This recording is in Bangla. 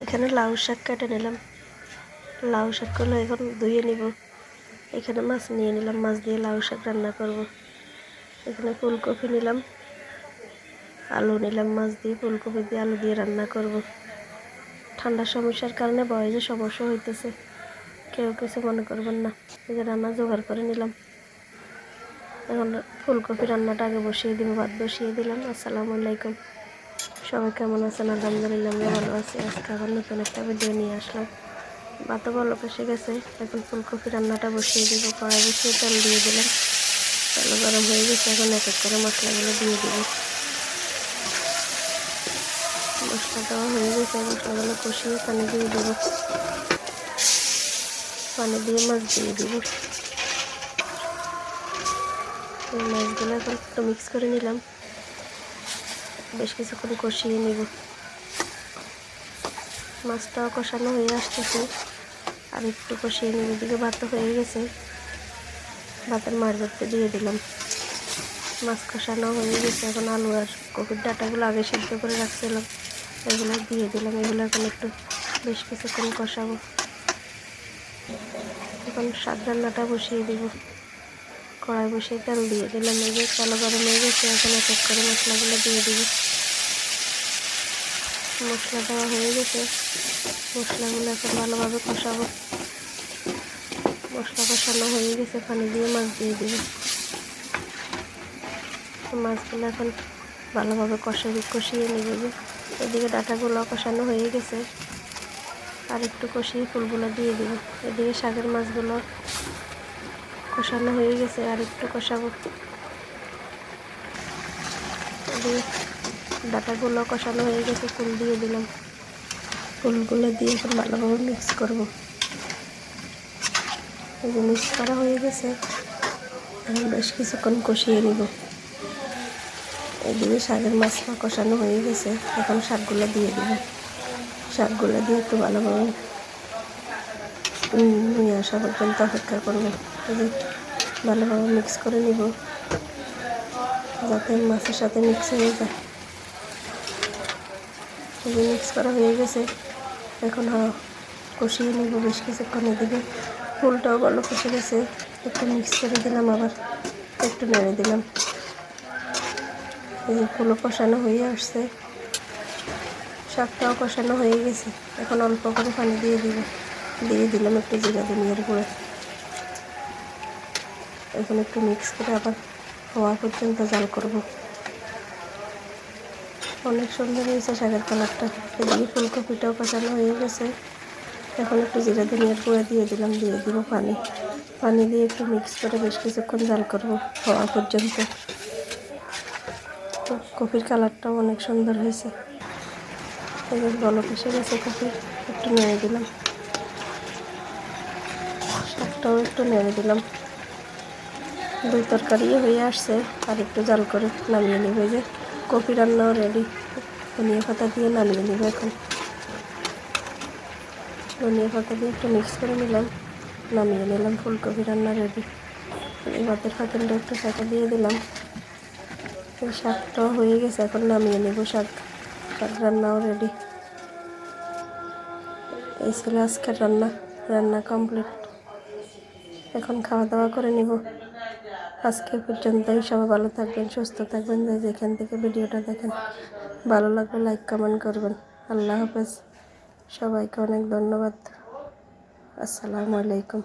এখানে লাউ শাক কেটে নিলাম। লাউ শাকগুলো এখন ধুয়ে নিব। এখানে মাছ নিয়ে নিলাম, মাছ দিয়ে লাউ শাক রান্না করব। এখানে ফুলকপি নিলাম, আলু নিলাম, মাছ দিয়ে ফুলকপি দিয়ে আলু দিয়ে রান্না করব। ঠান্ডার সমস্যার কারণে বয়সে সমস্যা হইতেছে, কেউ কিছু মনে করবেন না। এই যে রান্না জোগাড় করে নিলাম। এখন ফুলকপি রান্নাটা আগে বসিয়ে দিব, ভাত বসিয়ে দিলাম। আসসালামু আলাইকুম, সবাই কেমন আছেন? আলহামদুলিল্লাহ আমরা ভালো আছি। আজকে আবার নতুন একটা ভিডিও নিয়ে আসলাম। ভাতও ভালো এসে গেছে। এখন ফুলকপি রান্নাটা বসিয়ে দিব। কড়াই বসিয়ে তেল দিয়ে দিলাম। তেল গরম হয়ে গেছে, এখন এক এক করে মশলাগুলো দিয়ে দিব। মশলা দেওয়া হয়ে গেছে, মশলাগুলো কষিয়ে পানি দিয়ে দিব। পানি দিয়ে মাছ দিয়ে দিব। এই মাছগুলো এখন একটু মিক্স করে নিলাম, বেশ কিছুক্ষণ কষিয়ে নিব। মাছটাও কষানো হয়ে আসতেছে, আর একটু কষিয়ে নিব। এদিকে ভাত হয়ে গেছে, ভাতের মাছ ধরতে দিয়ে দিলাম। মাছ কষানো হয়ে গেছে, এখন আলু আর কপির ডাঁটাগুলো আগে সিদ্ধ করে রাখছিলাম, এগুলো দিয়ে দিলাম। এগুলো এখন একটু বেশ কিছুক্ষণ কষাবো। এখন শাক রান্নাটা বসিয়ে দিব। কড়াই বসিয়ে তেল দিয়ে দিলাম। এই যে তেল গরম হয়ে গেছে, এখন এক এক করে মশলাগুলো দিয়ে দিব। মশলা দেওয়া হয়ে গেছে, মশলাগুলো এখন ভালোভাবে কষাবো। মশলা কষানো হয়ে গেছে, পানি দিয়ে মাছ দিয়ে দিব। মাছগুলো এখন ভালোভাবে কষিয়ে নেবে। এদিকে ডাঁটাগুলো কষানো হয়ে গেছে, আর একটু কষিয়ে ফুলগুলো দিয়ে দিব। এদিকে শাকের মাছগুলো কষানো হয়ে গেছে, আর একটু কষাবো। এদিকে ডাঁটাগুলো কষানো হয়ে গেছে, ফুল দিয়ে দিলাম। ফুলগুলো দিয়ে এখন ভালোভাবে মিক্স করব। এই যে মিক্স করা হয়ে গেছে, এখন বেশ কিছুক্ষণ কষিয়ে নিব। এদিকে শাকের মাছটা কষানো হয়ে গেছে, এখন শাকগুলো দিয়ে দিব। শাকগুলো দিয়ে একটু ভালোভাবে নিয়ে আসা পর্যন্ত অপেক্ষা করবো। ভালোভাবে মিক্স করে নিব, যাতে মাছের সাথে মিক্স হয়ে যায়। মিক্স করা হয়ে গেছে, এখন কষিয়ে নিব বেশ কিছুক্ষণ। এদিকে ফুলটাও ভালো কষে গেছে, একটু মিক্স করে দিলাম, আবার একটু নেড়ে দিলাম। এই ফুলও কষানো হয়ে আসছে, শাকটাও কষানো হয়ে গেছে। এখন অল্প করে পানি দিয়ে দিলাম একটু জিরা ধনিয়ার গুঁড়ো। এখন একটু মিক্স করে আবার হওয়া পর্যন্ত জাল করব। অনেক সুন্দর হয়েছে শাকের কালারটা। এদিকে ফুলকপিটাও কষানো হয়ে গেছে, এখন একটু জিরা ধনিয়ার গুঁড়ো দিয়ে দিব পানি দিয়ে একটু মিক্স করে বেশ কিছুক্ষণ জাল করব হওয়া পর্যন্ত। কপির কালারটাও অনেক সুন্দর হয়েছে। এবার বলক এসে গেছে কপির, একটু নেড়ে দিলাম। শাকটাও একটু নেড়ে দিলাম। দুই তরকারি হয়ে আসছে, আর একটু জাল করে নামিয়ে নেব। যে কপি রান্নাও রেডি। ধনিয়া পাতা দিয়ে নামিয়ে নেব। এখন ধনিয়া পাতা দিয়ে একটু মিক্স করে নিলাম, নামিয়ে নিলাম। ফুলকপি রান্না রেডি। এই ভাতের পাতিলটা একটু সাথে দিয়ে দিলাম। এই শাকটাও হয়ে গেছে, এখন নামিয়ে নেব। শাক রান্নাও রেডি। এই ছিল আজকের রান্না কমপ্লিট। এখন খাওয়া দাওয়া করে নিব। আজকে পর্যন্তই। সবাই ভালো থাকবেন, সুস্থ থাকবেন। যেখান থেকে ভিডিওটা দেখেন, ভালো লাগলে লাইক কমেন্ট করবেন। আল্লাহ হাফেজ। সবাইকে অনেক ধন্যবাদ। আসসালামু আলাইকুম।